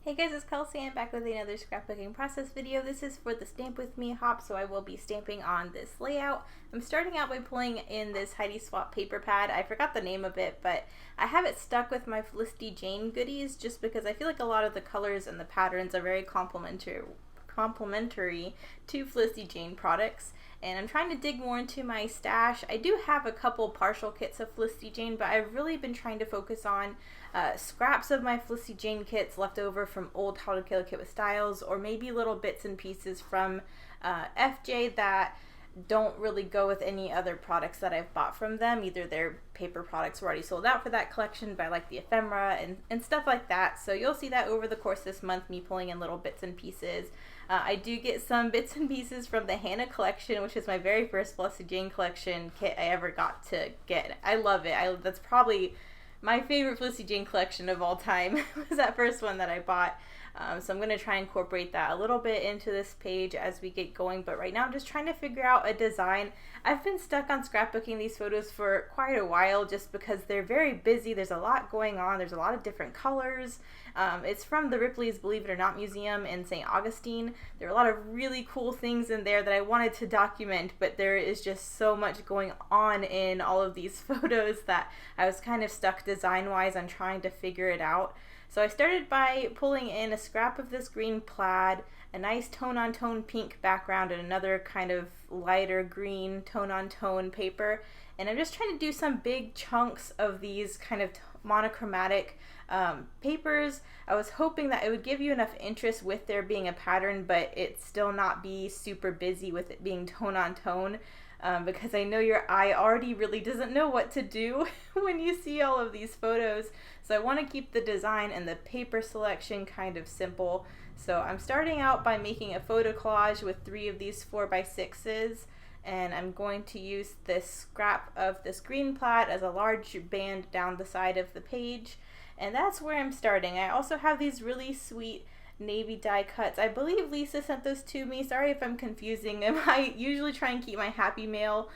Hey guys, it's Kelsey. I'm back with another scrapbooking process video. This is for the Stamp With Me hop, so I will be stamping on this layout. I'm starting out by pulling in this Heidi Swap paper pad. I forgot the name of it, but I have it stuck with my Felicity Jane goodies just because I feel like a lot of the colors and the patterns are very complementary to Felicity Jane products, and I'm trying to dig more into my stash. I do have a couple partial kits of Felicity Jane, but I've really been trying to focus on scraps of my Felicity Jane kits left over from old How to Kill a Kit with Styles, or maybe little bits and pieces from FJ that don't really go with any other products that I've bought from them. Either their paper products were already sold out for that collection, but I like the ephemera and stuff like that. So you'll see that over the course of this month, me pulling in little bits and pieces. I do get some bits and pieces from the Hannah collection, which is my very first Felicity Jane collection kit I ever got to get. I love it. That's probably my favorite Felicity Jane collection of all time was that first one that I bought. So I'm going to try and incorporate that a little bit into this page as we get going, but right now I'm just trying to figure out a design. I've been stuck on scrapbooking these photos for quite a while just because they're very busy. There's a lot going on. There's a lot of different colors. It's from the Ripley's Believe It or Not Museum in St. Augustine. There are a lot of really cool things in there that I wanted to document, but there is just so much going on in all of these photos that I was kind of stuck design-wise on trying to figure it out. So I started by pulling in a scrap of this green plaid, a nice tone-on-tone pink background, and another kind of lighter green tone-on-tone paper. And I'm just trying to do some big chunks of these kind of monochromatic papers. I was hoping that it would give you enough interest with there being a pattern, but it still not be super busy with it being tone-on-tone. Because I know your eye already really doesn't know what to do when you see all of these photos. So I want to keep the design and the paper selection kind of simple. So I'm starting out by making a photo collage with 3 of these 4x6s, and I'm going to use this scrap of this green plaid as a large band down the side of the page. And that's where I'm starting. I also have these really sweet navy die cuts. I believe Lisa sent those to me. Sorry if I'm confusing them. I usually try and keep my happy mail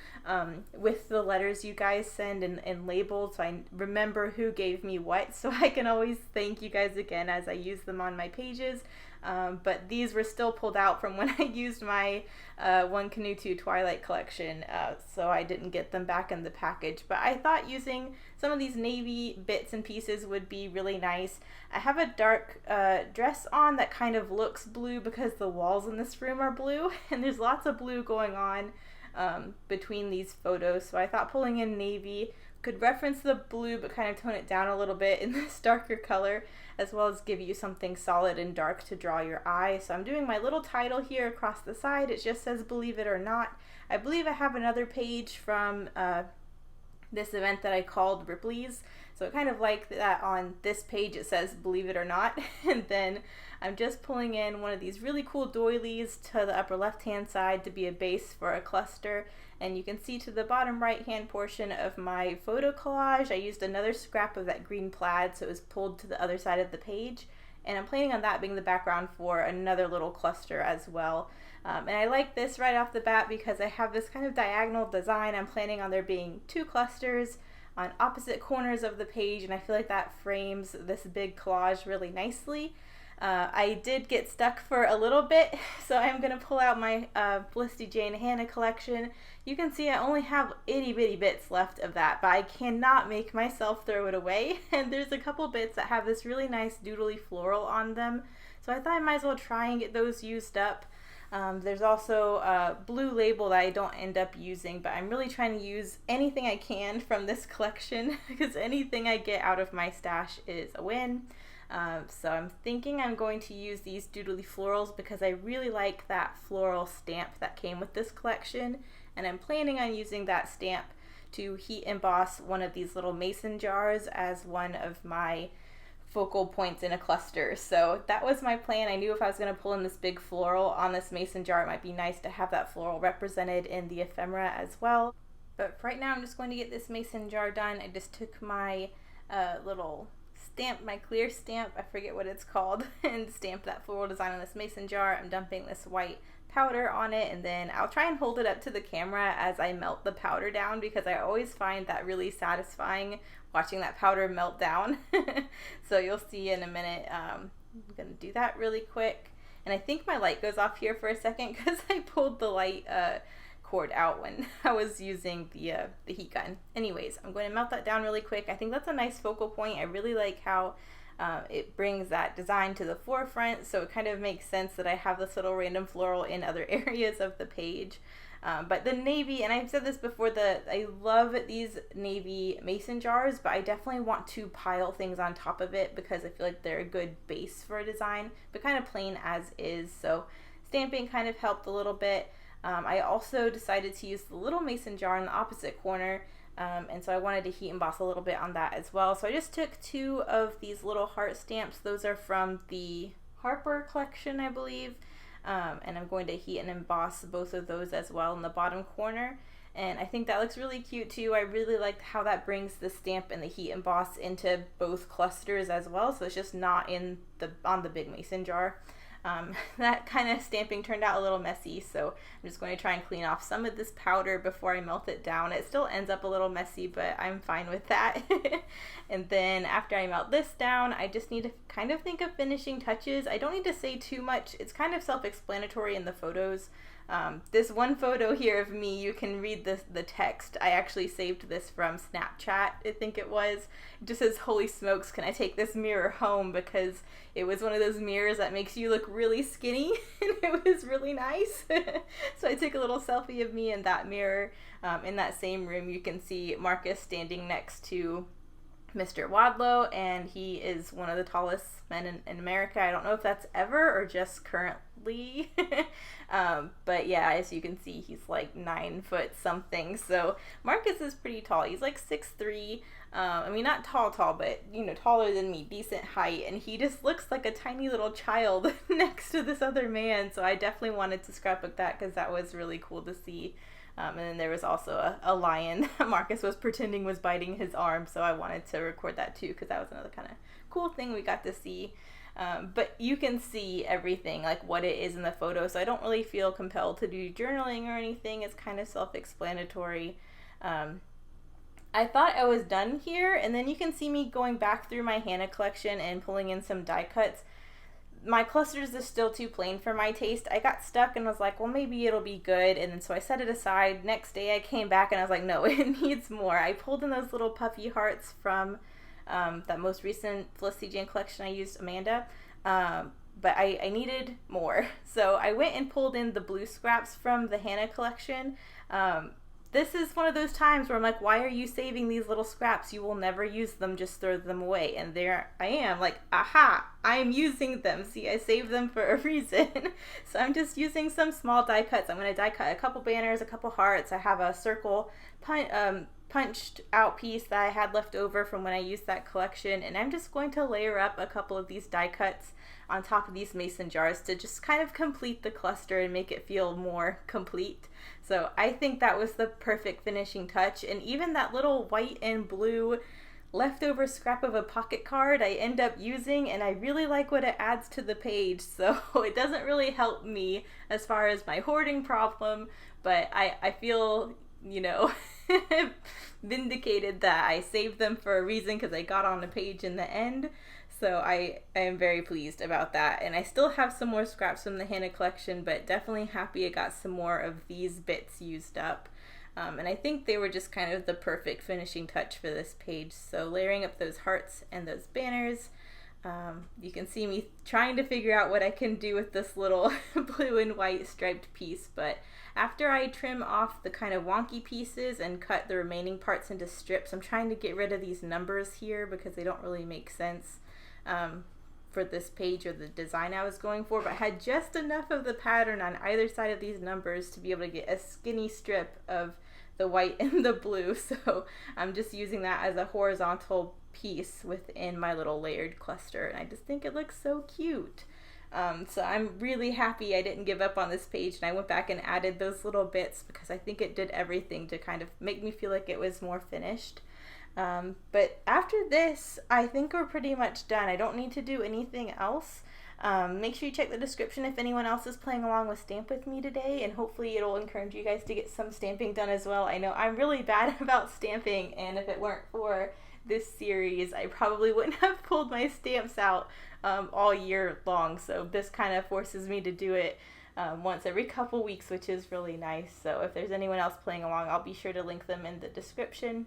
with the letters you guys send and labeled, so I remember who gave me what, so I can always thank you guys again as I use them on my pages. But these were still pulled out from when I used my One Canoe 2 Twilight collection, so I didn't get them back in the package. But I thought using some of these navy bits and pieces would be really nice. I have a dark dress on that kind of looks blue because the walls in this room are blue, and there's lots of blue going on between these photos, so I thought pulling in navy could reference the blue but kind of tone it down a little bit in this darker color, as well as give you something solid and dark to draw your eye. So I'm doing my little title here across the side. It just says Believe It or Not. I believe I have another page from this event that I called Ripley's, so kind of like that on this page it says Believe It or Not. And then I'm just pulling in one of these really cool doilies to the upper left hand side to be a base for a cluster. And you can see to the bottom right hand portion of my photo collage I used another scrap of that green plaid, so it was pulled to the other side of the page, and I'm planning on that being the background for another little cluster as well. And I like this right off the bat because I have this kind of diagonal design. I'm planning on there being 2 clusters on opposite corners of the page, and I feel like that frames this big collage really nicely. I did get stuck for a little bit, so I'm going to pull out my Felicity Jane Hannah collection. You can see I only have itty bitty bits left of that, but I cannot make myself throw it away. And there's a couple bits that have this really nice doodly floral on them, so I thought I might as well try and get those used up. There's also a blue label that I don't end up using, but I'm really trying to use anything I can from this collection because anything I get out of my stash is a win. So I'm thinking I'm going to use these doodly florals because I really like that floral stamp that came with this collection, and I'm planning on using that stamp to heat emboss one of these little mason jars as one of my focal points in a cluster. So that was my plan. I knew if I was going to pull in this big floral on this mason jar, it might be nice to have that floral represented in the ephemera as well. But for right now I'm just going to get this mason jar done. I just took my little stamp, my clear stamp, I forget what it's called, and stamp that floral design on this mason jar. I'm dumping this white powder on it, and then I'll try and hold it up to the camera as I melt the powder down because I always find that really satisfying watching that powder melt down. So you'll see in a minute I'm going to do that really quick. And I think my light goes off here for a second because I pulled the light cord out when I was using the heat gun. Anyways, I'm going to melt that down really quick. I think that's a nice focal point. I really like how it brings that design to the forefront, so it kind of makes sense that I have this little random floral in other areas of the page. But the navy, and I've said this before, I love these navy mason jars, but I definitely want to pile things on top of it because I feel like they're a good base for a design, but kind of plain as is. So stamping kind of helped a little bit. I also decided to use the little mason jar in the opposite corner, and so I wanted to heat emboss a little bit on that as well. So I just took 2 of these little heart stamps. Those are from the Harper collection, I believe. And I'm going to heat and emboss both of those as well in the bottom corner. And I think that looks really cute too. I really liked how that brings the stamp and the heat emboss into both clusters as well. So it's just not on the big mason jar. That kind of stamping turned out a little messy, so I'm just going to try and clean off some of this powder before I melt it down. It still ends up a little messy, but I'm fine with that. And then after I melt this down, I just need to kind of think of finishing touches. I don't need to say too much. It's kind of self-explanatory in the photos. This one photo here of me, you can read the text. I actually saved this from Snapchat, I think it was. It just says, "Holy smokes, can I take this mirror home?" Because it was one of those mirrors that makes you look really skinny, and it was really nice. So I took a little selfie of me in that mirror. In that same room, you can see Marcus standing next to Mr. Wadlow, and he is one of the tallest men in America. I don't know if that's ever or just currently. But yeah, as you can see, he's like 9 foot something. So Marcus is pretty tall. He's like 6'3". I mean, not tall, but, you know, taller than me, decent height. And he just looks like a tiny little child next to this other man. So I definitely wanted to scrapbook that because that was really cool to see. And then there was also a lion that Marcus was pretending was biting his arm, so I wanted to record that too because that was another kind of cool thing we got to see. But you can see everything, like what it is in the photo, so I don't really feel compelled to do journaling or anything. It's kind of self-explanatory. I thought I was done here, and then you can see me going back through my Hannah collection and pulling in some die cuts. My clusters are still too plain for my taste. I got stuck and was like, well, maybe it'll be good. And then so I set it aside. Next day I came back and I was like, no, it needs more. I pulled in those little puffy hearts from that most recent Felicity Jane collection I used, Amanda. But I needed more. So I went and pulled in the blue scraps from the Hannah collection. This is one of those times where I'm like, why are you saving these little scraps? You will never use them, just throw them away. And there I am, like, aha, I'm using them. See, I saved them for a reason. So I'm just using some small die cuts. I'm going to die cut a couple banners, a couple hearts. I have a circle punched out piece that I had left over from when I used that collection. And I'm just going to layer up a couple of these die cuts on top of these mason jars to just kind of complete the cluster and make it feel more complete. So I think that was the perfect finishing touch. And even that little white and blue leftover scrap of a pocket card I end up using, and I really like what it adds to the page. So it doesn't really help me as far as my hoarding problem, but I feel, you know, vindicated that I saved them for a reason because I got on the page in the end. So I am very pleased about that. And I still have some more scraps from the Hannah collection, but definitely happy I got some more of these bits used up. And I think they were just kind of the perfect finishing touch for this page. So layering up those hearts and those banners. You can see me trying to figure out what I can do with this little blue and white striped piece. But after I trim off the kind of wonky pieces and cut the remaining parts into strips, I'm trying to get rid of these numbers here because they don't really make sense for this page or the design I was going for, but I had just enough of the pattern on either side of these numbers to be able to get a skinny strip of the white and the blue, so I'm just using that as a horizontal piece within my little layered cluster, and I just think it looks so cute. So I'm really happy I didn't give up on this page, and I went back and added those little bits because I think it did everything to kind of make me feel like it was more finished. But after this, I think we're pretty much done. I don't need to do anything else. Make sure you check the description if anyone else is playing along with Stamp With Me today, and hopefully it'll encourage you guys to get some stamping done as well. I know I'm really bad about stamping, and if it weren't for this series, I probably wouldn't have pulled my stamps out all year long. So this kind of forces me to do it once every couple weeks, which is really nice. So if there's anyone else playing along, I'll be sure to link them in the description.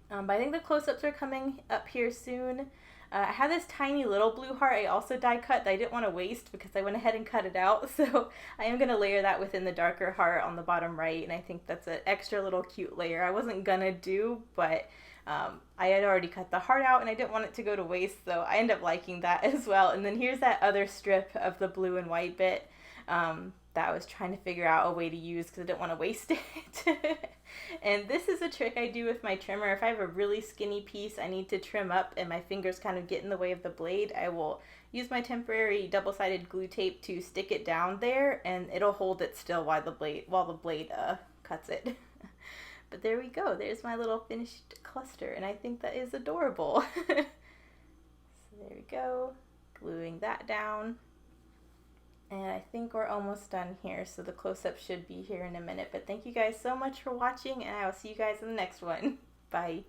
But I think the close-ups are coming up here soon. I had this tiny little blue heart I also die cut that I didn't want to waste because I went ahead and cut it out. So I am going to layer that within the darker heart on the bottom right, and I think that's an extra little cute layer I wasn't going to do, but I had already cut the heart out and I didn't want it to go to waste, so I ended up liking that as well. And then here's that other strip of the blue and white bit that I was trying to figure out a way to use because I didn't want to waste it. And this is a trick I do with my trimmer. If I have a really skinny piece I need to trim up and my fingers kind of get in the way of the blade, I will use my temporary double-sided glue tape to stick it down there, and it'll hold it still while the blade cuts it. But there we go. There's my little finished cluster, and I think that is adorable. So there we go. Gluing that down. And I think we're almost done here, so the close-up should be here in a minute. But thank you guys so much for watching, and I will see you guys in the next one. Bye.